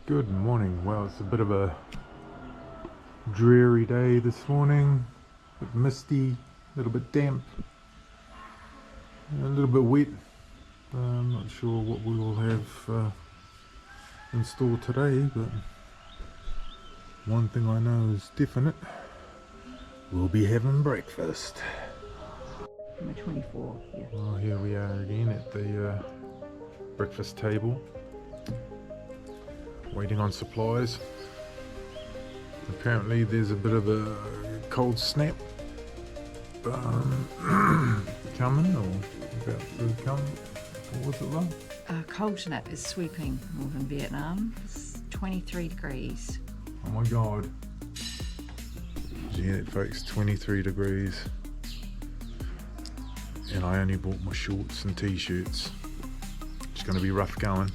Good morning. Well, it's a bit of a dreary day this morning. A bit misty, a little bit damp, a little bit wet. I'm not sure what we will have in store today, but one thing I know is definite. We'll be having breakfast. Number 24, yeah. Well, here we are again at the breakfast table, waiting on supplies. Apparently there's a bit of a cold snap coming, or about to come. What was it like? A cold snap is sweeping northern Vietnam. It's 23 degrees. Oh my god. Yeah, folks, 23 degrees. And I only bought my shorts and t-shirts. It's going to be rough going.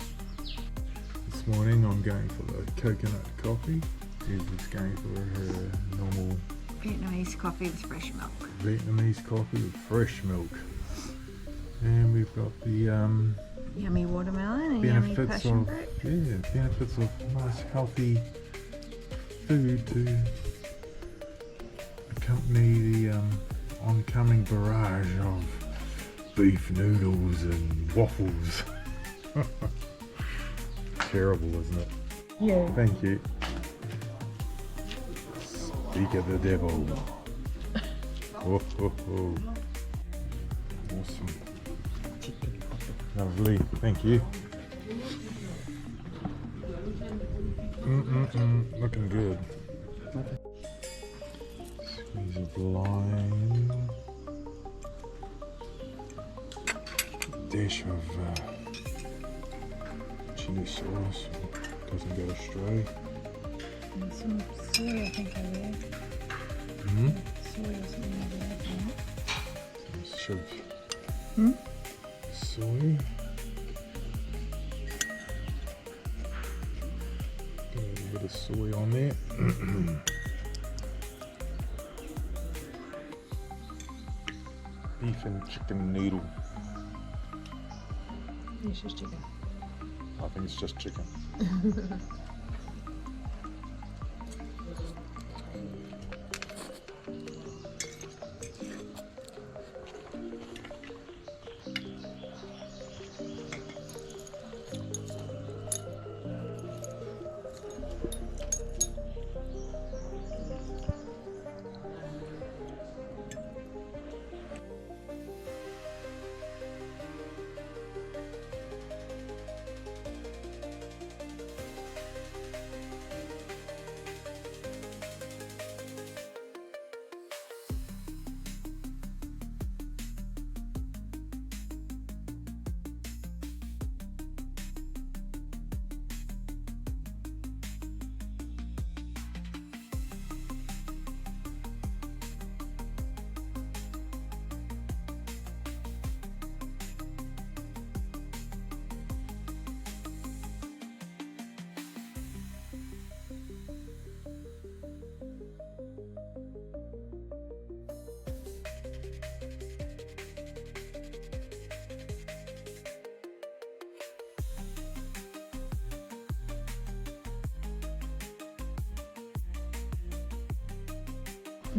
This morning I'm going for the coconut coffee. Izzy's going for her normal Vietnamese coffee with fresh milk. Vietnamese coffee with fresh milk. And we've got the Yummy watermelon and yummy benefits passion of fruit. benefits of nice healthy food to accompany the oncoming barrage of beef noodles and waffles. Terrible, isn't it? Yeah. Thank you. Speak of the devil. Oh, oh, oh. Awesome. Lovely, thank you. Looking good. Squeeze of lime. Dish of chili sauce. Doesn't go astray. And some soy, I think I read. Soy or something like that. Shove soy. Got a little bit of soy on there. Beef and chicken noodle. It's just chicken. I think it's just chicken.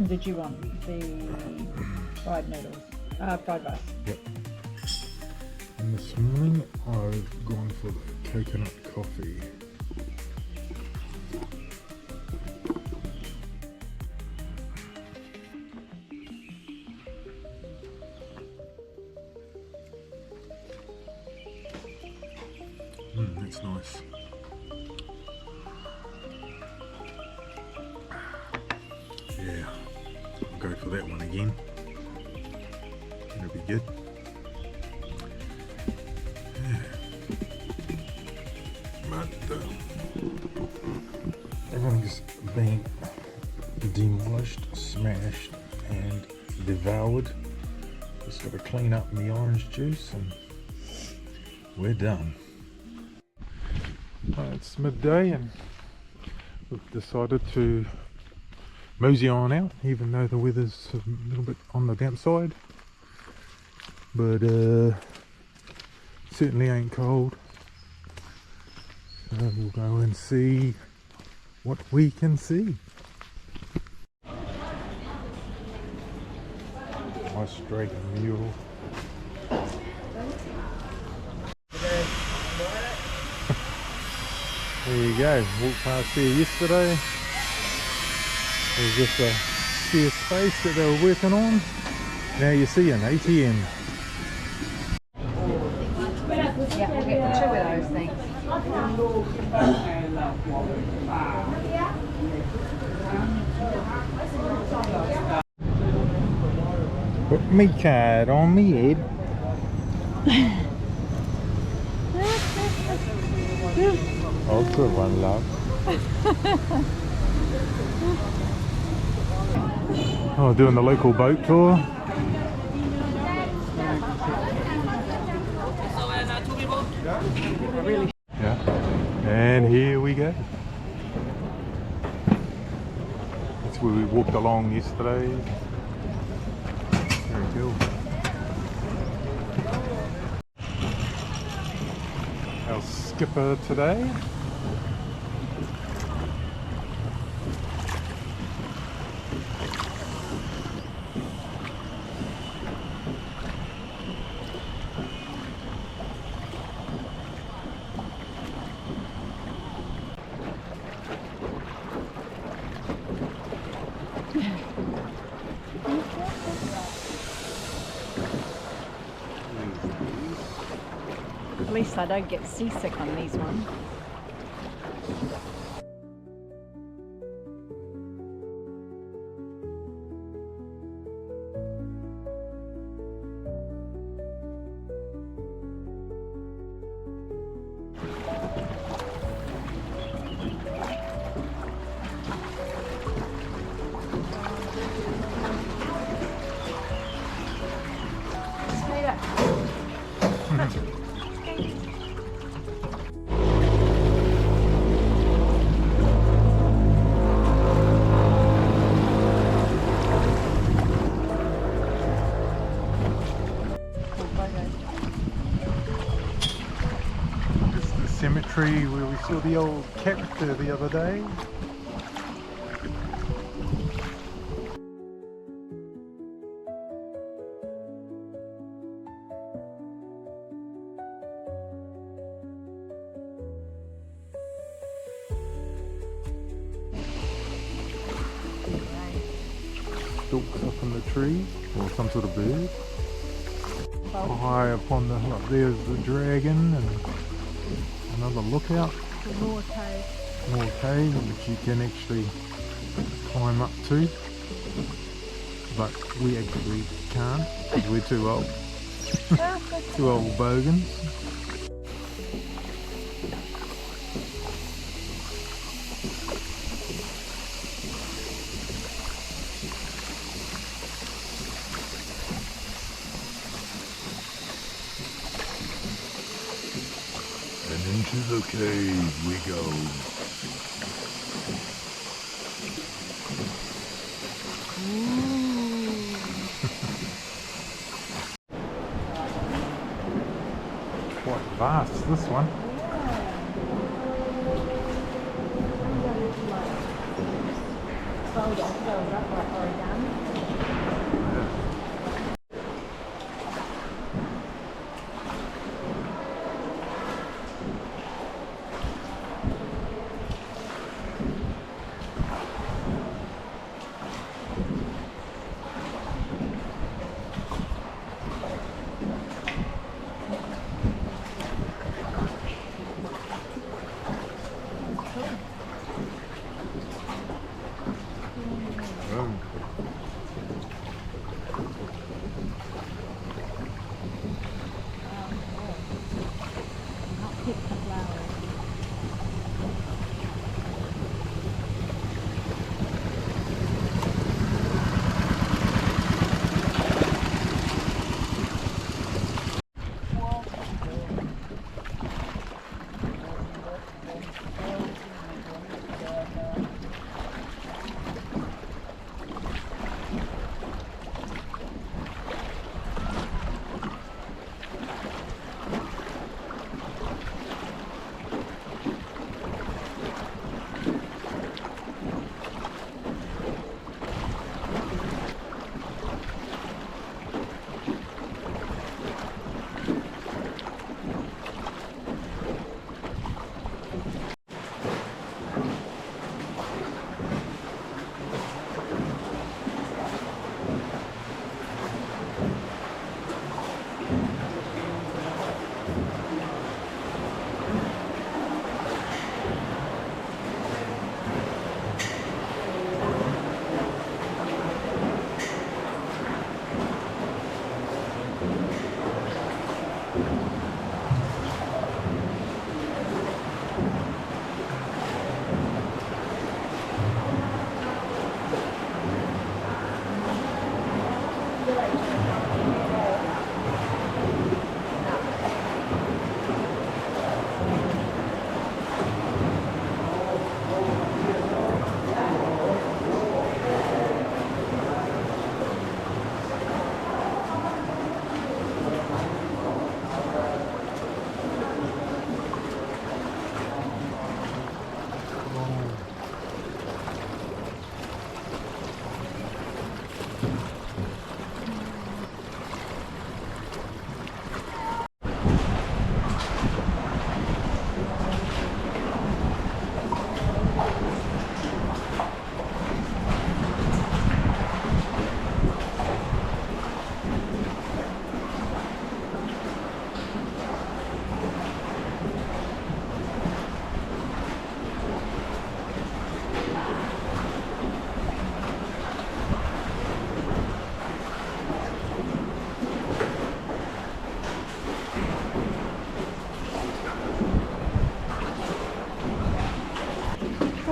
Did you want the fried noodles? Fried rice. Yep. And this morning I've gone for the coconut coffee. That's nice. Yeah, I'll go for that one again. It'll be good. Yeah. But everything's been demolished, smashed, and devoured. Just got to clean up the orange juice and we're done. It's midday and we've decided to mosey on out, even though the weather's a little bit on the damp side. But certainly ain't cold. We'll go and see what we can see. Australian mule. There you go. Walked past here yesterday. There's just a spare space that they were working on. Now you see an ATM. Yeah, we'll get 2 of those things. Put me card on me head. Oh, good one, love. Oh, doing the local boat tour. Yeah. And here we go. That's where we walked along yesterday. Very cool. Our skipper today. At least I don't get seasick on these ones. This is the cemetery where we saw the old character the other day. Stalks up in the tree, or some sort of bird. High up on the, up there's the dragon and another lookout. More cave. More cave which you can actually climb up to, but we actually can't because we're too old. Too old bogans. And into the cave we go. Quite vast, this one.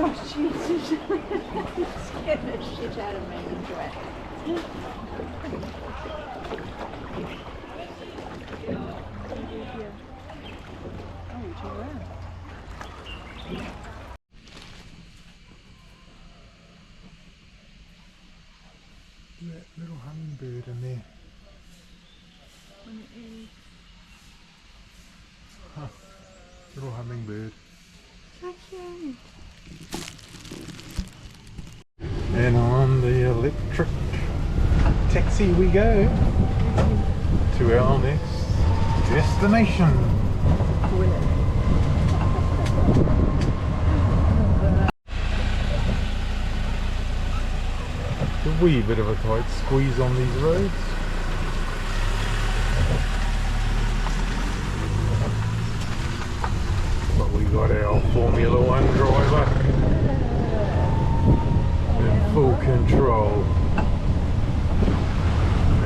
Oh, Jesus. Scared the shit out of me, the brat. Oh, turn around. That little hummingbird in there. Huh. Little hummingbird. So cute. And on the electric taxi we go to our next destination. A wee bit of a tight squeeze on these roads. But we got our Formula One driver in full control.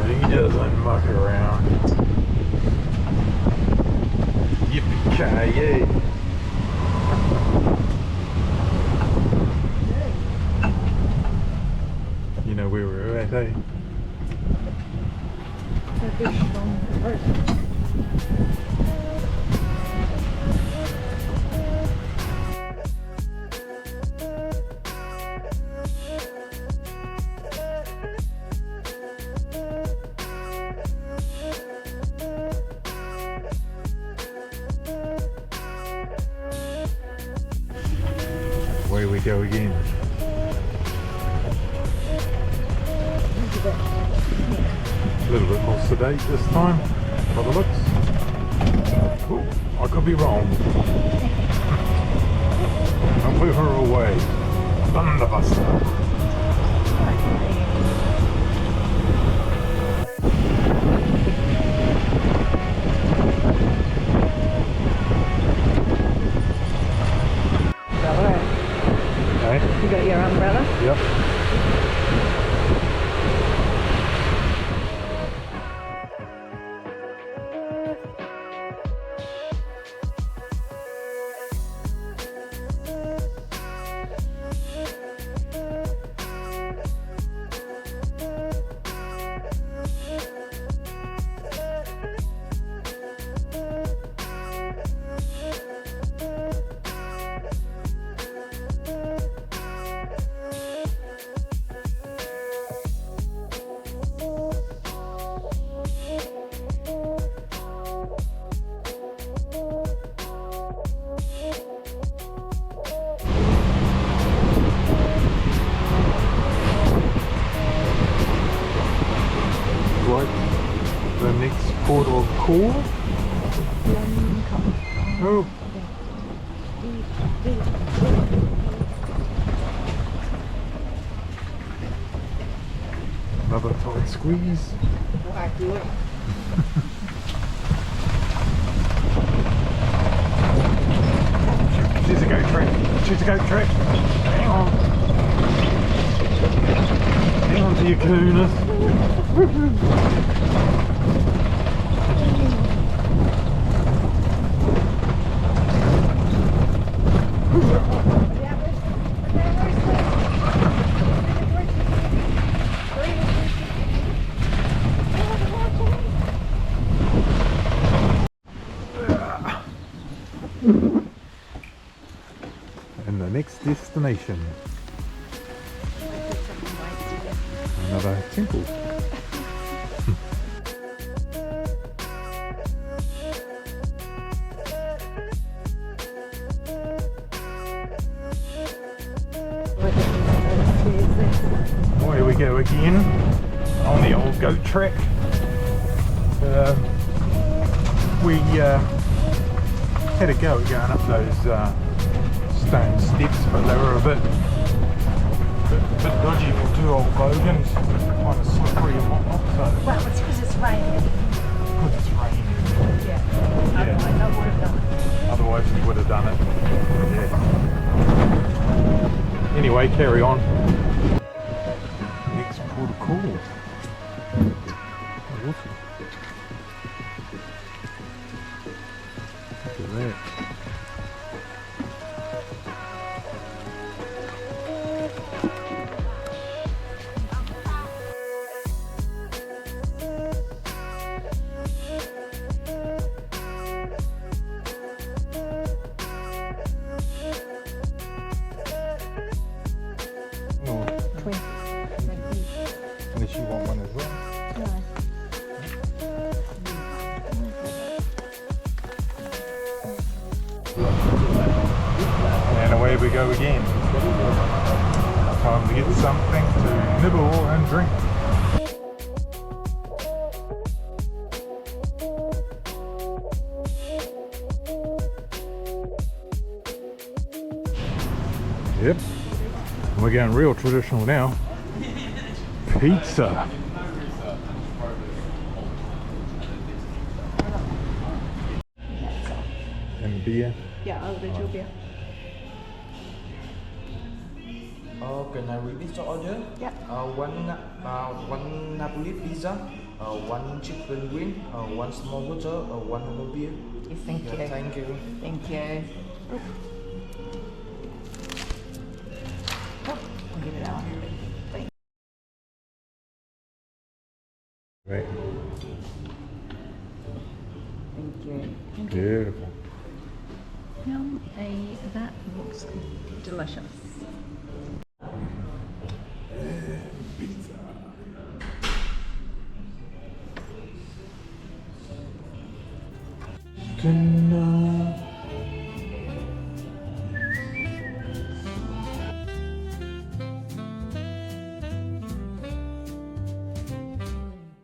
And he doesn't muck around. Yippee-ki-yay! You know where we're at, eh? Away we go again. A little bit more sedate this time, by the looks. Ooh, I could be wrong. I'll move her away. Thunderbuster. Okay. You got your umbrella? Yep. Right, the next port of call. Oh. Another tight squeeze. She's a goat trick. She's a goat trick. Hang on. Hang on to your coolness. And the next destination, another temple. Away we go again on the old goat track. We had a go at going up those stone steps, but they were a bit dodgy for two old bogans, kind of slippery and whatnot. So Well, it's because it's raining. because it's raining. Yeah. Otherwise, I would have done it. Otherwise we would have done it. Yeah. Anyway, carry on. Next port of call. Awesome. Look at that. There we go again. Time to get something to nibble and drink. Yep, we're getting real traditional now. Pizza. And beer. Yeah, I'll do your beer. Can I repeat the order? Yeah. One Napoli pizza, one chicken wing, one small water, one more beer. Yes, thank you. Thank you. Thank you. Oh, I'll get it out. Thank Right. you. Beautiful. That looks delicious.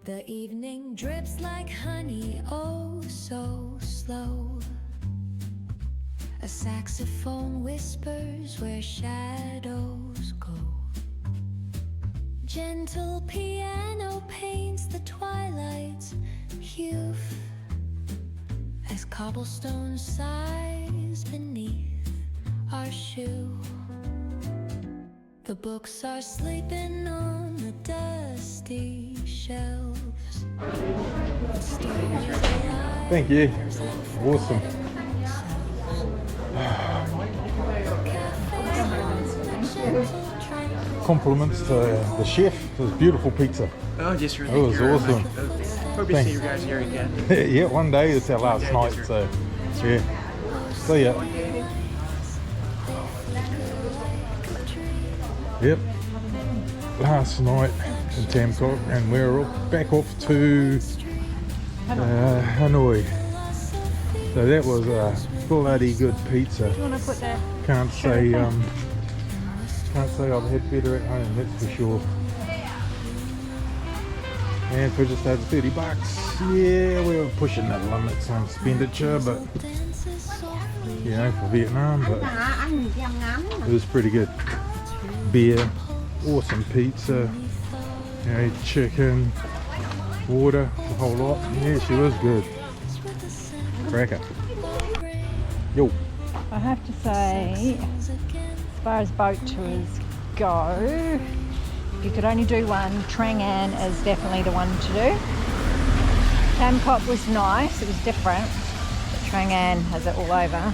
The evening drips like honey, oh so slow. A saxophone whispers where shadows go. Gentle piano paints the twilight's hue as cobblestone sighs beneath our shoe. The books are sleeping on the dusty shelves. Thank you. Awesome. Compliments to the chef. It was beautiful pizza. Oh, just It was awesome. Hope to see you guys here again. Yeah, one day. It's our last night, so yeah. See ya. Yep. Last night in Tam Coc, and we're back off to Hanoi. So that was a bloody good pizza. Do you want to put that? Can't say I've had better at home, that's for sure. And for just over 30 bucks, yeah, we were pushing the limits on expenditure, but you know, for Vietnam, but it was pretty good. Beer, awesome pizza, you know, chicken, water, the whole lot. Yeah, she was good. Cracker. Yo. I have to say, as far as boat tours go, if you could only do one, Trang An is definitely the one to do. Tam Coc was nice, it was different, but Trang An has it all over.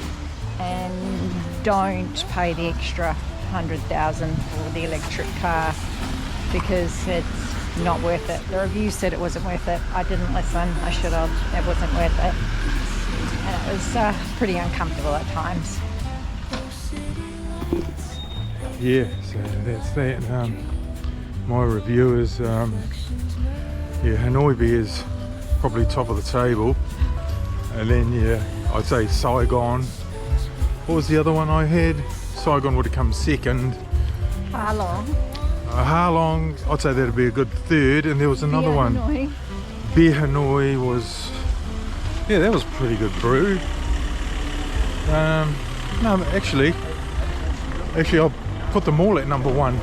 And don't pay the extra 100,000 for the electric car because it's not worth it. The review said it wasn't worth it. I didn't listen, I should have. It wasn't worth it. And it was pretty uncomfortable at times. Yeah, so that's that. My review is, yeah, Hanoi beer is probably top of the table. And then, yeah, I'd say Saigon. What was the other one I had? Saigon would have come second. How long? Halong, I'd say that'd be a good third. And there was another one. Hanoi. Beer Hanoi was, yeah, that was pretty good brew. No, actually I'll put them all at number one.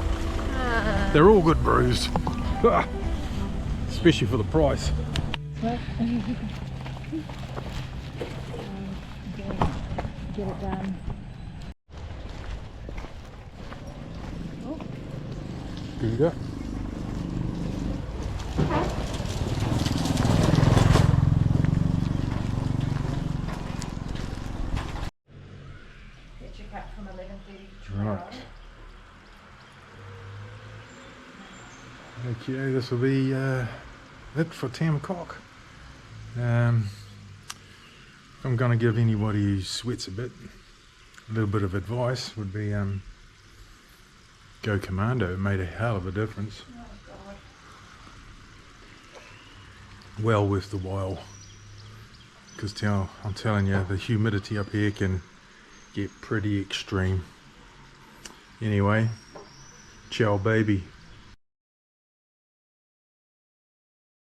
They're all good brews, especially for the price. Get it done. Good go. Right. Okay, this will be it for Tam Coc. If I'm going to give anybody who sweats a little bit of advice would be go commando. It made a hell of a difference. Well worth the while, because I'm telling you, the humidity up here can get pretty extreme. Anyway, ciao baby.